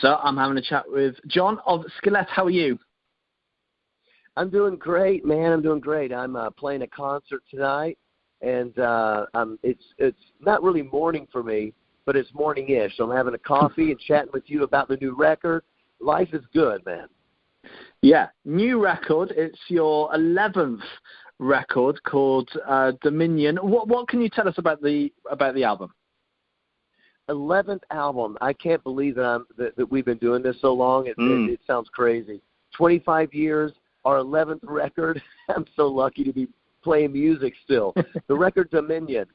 So I'm having a chat with John of Skillet. How are you? I'm doing great, man. I'm doing great. I'm playing a concert tonight, and it's not really morning for me, but it's morning-ish. So I'm having a coffee and chatting with you about the new record. Life is good, man. Yeah, new record. It's your 11th record called Dominion. What can you tell us about the album? 11th album. I can't believe that we've been doing this so long. It sounds crazy. 25 years, our 11th record. I'm so lucky to be playing music still. The record Dominion.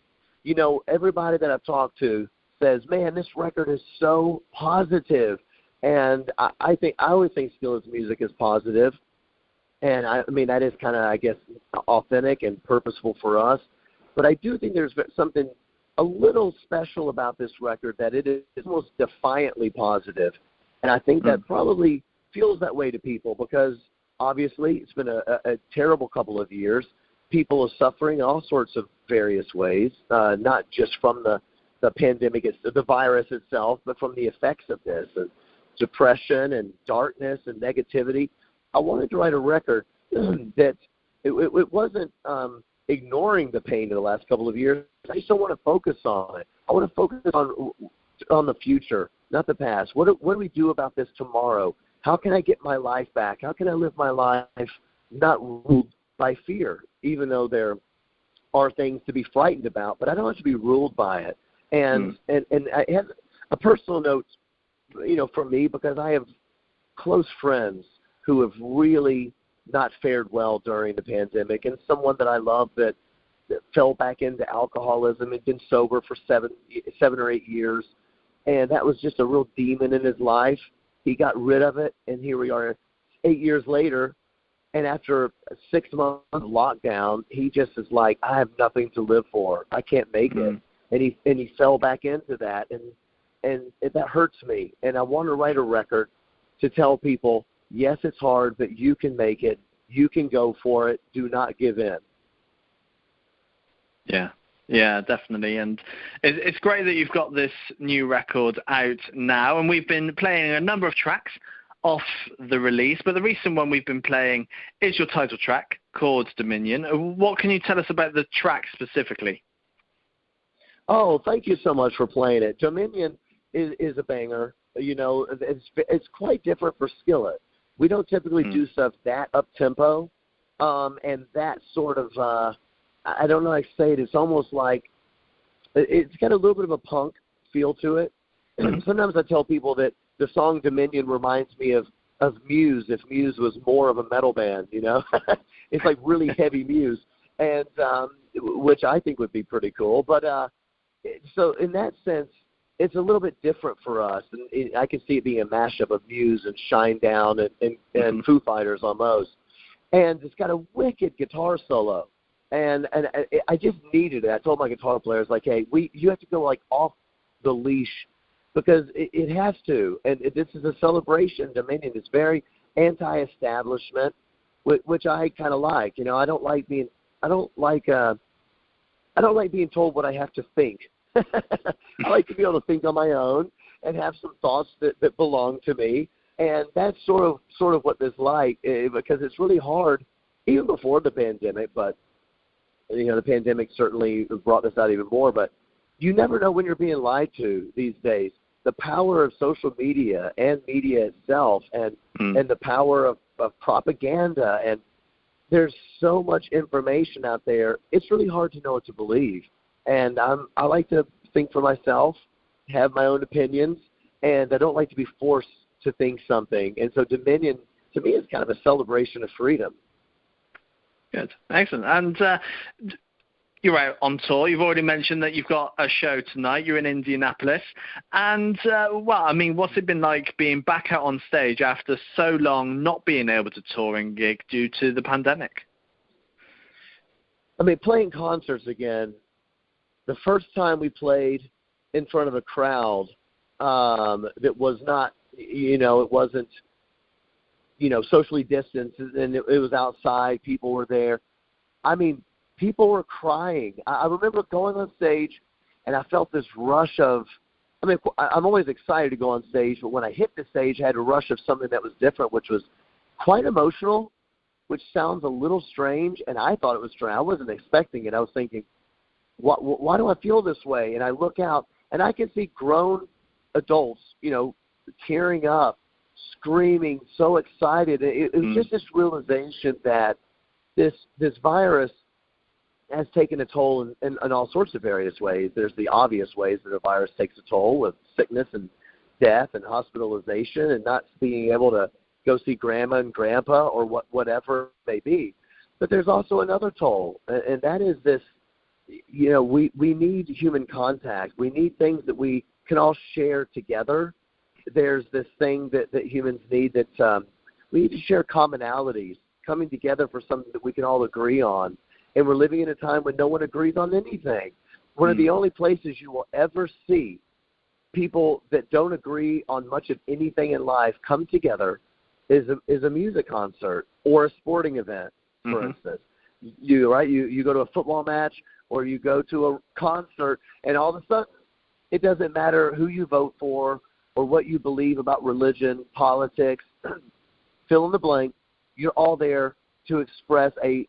You know, everybody that I've talked to says, man, this record is so positive. And I always think Skillet's music is positive. And I mean, that is kind of, I guess, authentic and purposeful for us. But I do think there's something a little special about this record, that it is almost defiantly positive. And I think that probably feels that way to people because obviously it's been a terrible couple of years. People are suffering in all sorts of various ways, not just from the pandemic, it's the virus itself, but from the effects of this, and depression and darkness and negativity. I wanted to write a record that it wasn't ignoring the pain of the last couple of years. I just don't want to focus on it. I want to focus on the future, not the past. What do we do about this tomorrow? How can I get my life back? How can I live my life not ruled by fear, even though there are things to be frightened about, but I don't have to be ruled by it. And I have a personal note, you know, for me, because I have close friends who have really not fared well during the pandemic, and someone that I love that fell back into alcoholism and been sober for seven or 8 years, and that was just a real demon in his life. He got rid of it, and here we are 8 years later, and after a 6-month lockdown, he just is like, I have nothing to live for. I can't make it. And he fell back into that, and that hurts me. And I want to write a record to tell people, yes, it's hard, but you can make it. You can go for it. Do not give in. Yeah, definitely. And it's great that you've got this new record out now. And we've been playing a number of tracks off the release, but the recent one we've been playing is your title track called Dominion. What can you tell us about the track specifically? Oh, thank you so much for playing it. Dominion is a banger. You know, it's quite different for Skillet. We don't typically do stuff that up-tempo and that sort of, I don't know how to say it. It's almost like it's got a little bit of a punk feel to it. And sometimes I tell people that the song Dominion reminds me of Muse, if Muse was more of a metal band, you know. It's like really heavy Muse, and which I think would be pretty cool. But so in that sense, it's a little bit different for us. And I can see it being a mashup of Muse and Shinedown and Foo Fighters almost. And it's got a wicked guitar solo. And I just needed it. I told my guitar players, like, hey, you have to go, like, off the leash because it has to. And this is a celebration. Dominion is very anti-establishment, which I kind of like. You know, I don't like being told what I have to think. I like to be able to think on my own and have some thoughts that belong to me. And that's sort of what this like, because it's really hard, even before the pandemic, but, you know, the pandemic certainly brought this out even more. But you never know when you're being lied to these days. The power of social media and media itself and the power of propaganda, and there's so much information out there, it's really hard to know what to believe. And I like to think for myself, have my own opinions, and I don't like to be forced to think something. And so Dominion, to me, is kind of a celebration of freedom. Good. Excellent. And you're out on tour. You've already mentioned that you've got a show tonight. You're in Indianapolis. And, well, I mean, what's it been like being back out on stage after so long not being able to tour and gig due to the pandemic? I mean, playing concerts again, the first time we played in front of a crowd that was not, you know, it wasn't, you know, socially distanced, and it was outside. People were there. I mean, people were crying. I remember going on stage, and I felt this rush of I mean, I'm always excited to go on stage, but when I hit the stage, I had a rush of something that was different, which was quite emotional, which sounds a little strange, and I thought it was strange. I wasn't expecting it. I was thinking, why do I feel this way? And I look out, and I can see grown adults, tearing up, screaming, so excited. It was just this realization that this virus has taken a toll in all sorts of various ways. There's the obvious ways that a virus takes a toll with sickness and death and hospitalization and not being able to go see grandma and grandpa or whatever it may be. But there's also another toll, and that is this, we need human contact. We need things that we can all share together. There's this thing that humans need that we need to share commonalities, coming together for something that we can all agree on. And we're living in a time when no one agrees on anything. One of the only places you will ever see people that don't agree on much of anything in life come together is a music concert or a sporting event, for instance. You go to a football match or you go to a concert, and all of a sudden it doesn't matter who you vote for or what you believe about religion, politics, fill in the blank. You're all there to express a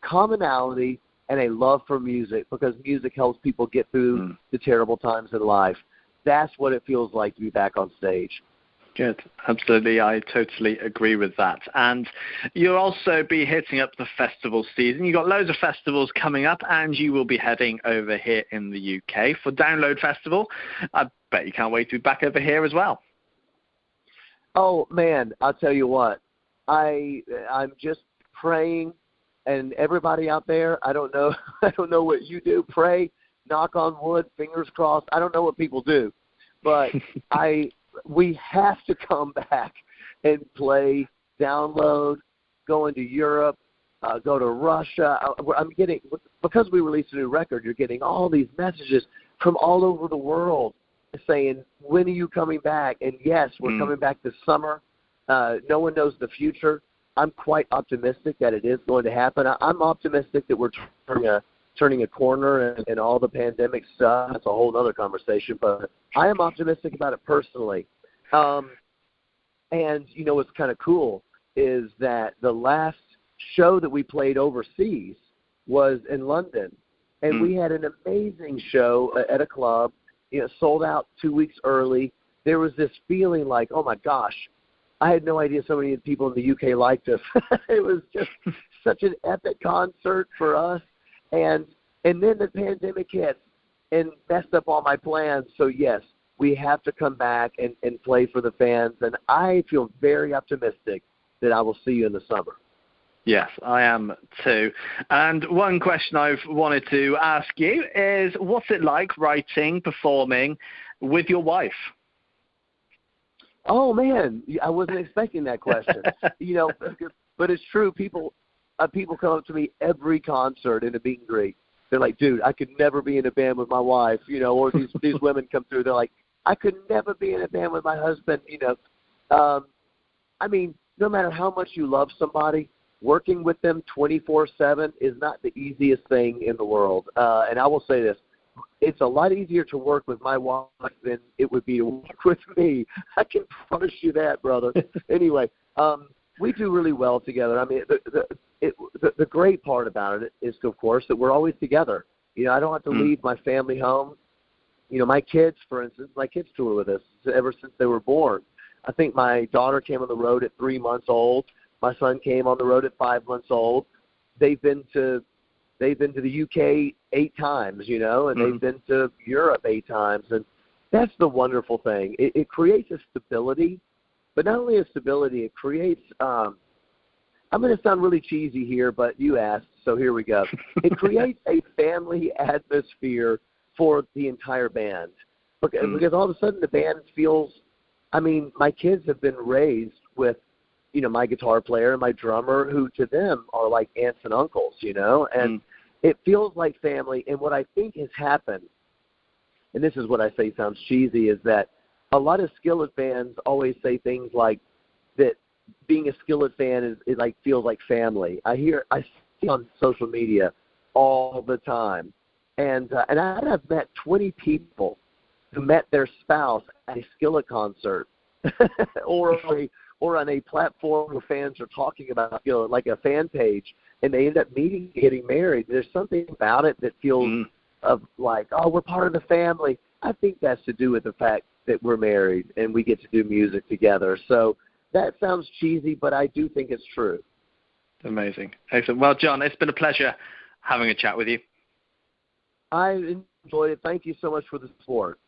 commonality and a love for music, because music helps people get through the terrible times in life. That's what it feels like to be back on stage. Good. Absolutely. I totally agree with that. And you'll also be hitting up the festival season. You've got loads of festivals coming up, and you will be heading over here in the UK for Download Festival. I bet you can't wait to be back over here as well. Oh, man, I'll tell you what. I'm just praying. And everybody out there, I don't know what you do. Pray, knock on wood, fingers crossed. I don't know what people do, but we have to come back and play, download, go into Europe, go to Russia. I'm getting, because we released a new record, you're getting all these messages from all over the world saying, when are you coming back? And yes, we're coming back this summer. No one knows the future. I'm quite optimistic that it is going to happen. I'm optimistic that we're turning a corner and all the pandemic stuff. That's a whole other conversation, but I am optimistic about it personally. And what's kind of cool is that the last show that we played overseas was in London, and we had an amazing show at a club, sold out 2 weeks early. There was this feeling like, oh my gosh, I had no idea so many people in the UK liked us. It was just such an epic concert for us. And then the pandemic hit and messed up all my plans. So, yes, we have to come back and play for the fans. And I feel very optimistic that I will see you in the summer. Yes, I am too. And one question I've wanted to ask you is, what's it like writing, performing with your wife? Oh, man, I wasn't expecting that question. But it's true. People come up to me every concert in a meet and greet. They're like, dude, I could never be in a band with my wife, or these women come through. They're like, I could never be in a band with my husband, I mean, no matter how much you love somebody, working with them 24/7 is not the easiest thing in the world. And I will say this. It's a lot easier to work with my wife than it would be to work with me. I can promise you that, brother. Anyway, we do really well together. I mean, the great part about it is, of course, that we're always together. I don't have to leave my family home. My kids, for instance, tour with us ever since they were born. I think my daughter came on the road at 3 months old. My son came on the road at 5 months old. They've been to the UK 8 times, and they've been to Europe 8 times. And that's the wonderful thing. It creates a stability, but not only a stability, it creates, I'm going to sound really cheesy here, but you asked, so here we go. It creates a family atmosphere for the entire band. Because all of a sudden the band feels, my kids have been raised with, my guitar player and my drummer, who to them are like aunts and uncles, and it feels like family. And what I think has happened, and this is what I say sounds cheesy, is that a lot of Skillet fans always say things like that being a Skillet fan is like feels like family. I see on social media all the time. And I've met 20 people who met their spouse at a Skillet concert or on a platform where fans are talking about, like a fan page, and they end up meeting, getting married. There's something about it that feels of like, oh, we're part of the family. I think that's to do with the fact that we're married and we get to do music together. So that sounds cheesy, but I do think it's true. Amazing. Excellent. Well, John, it's been a pleasure having a chat with you. I enjoyed it. Thank you so much for the support.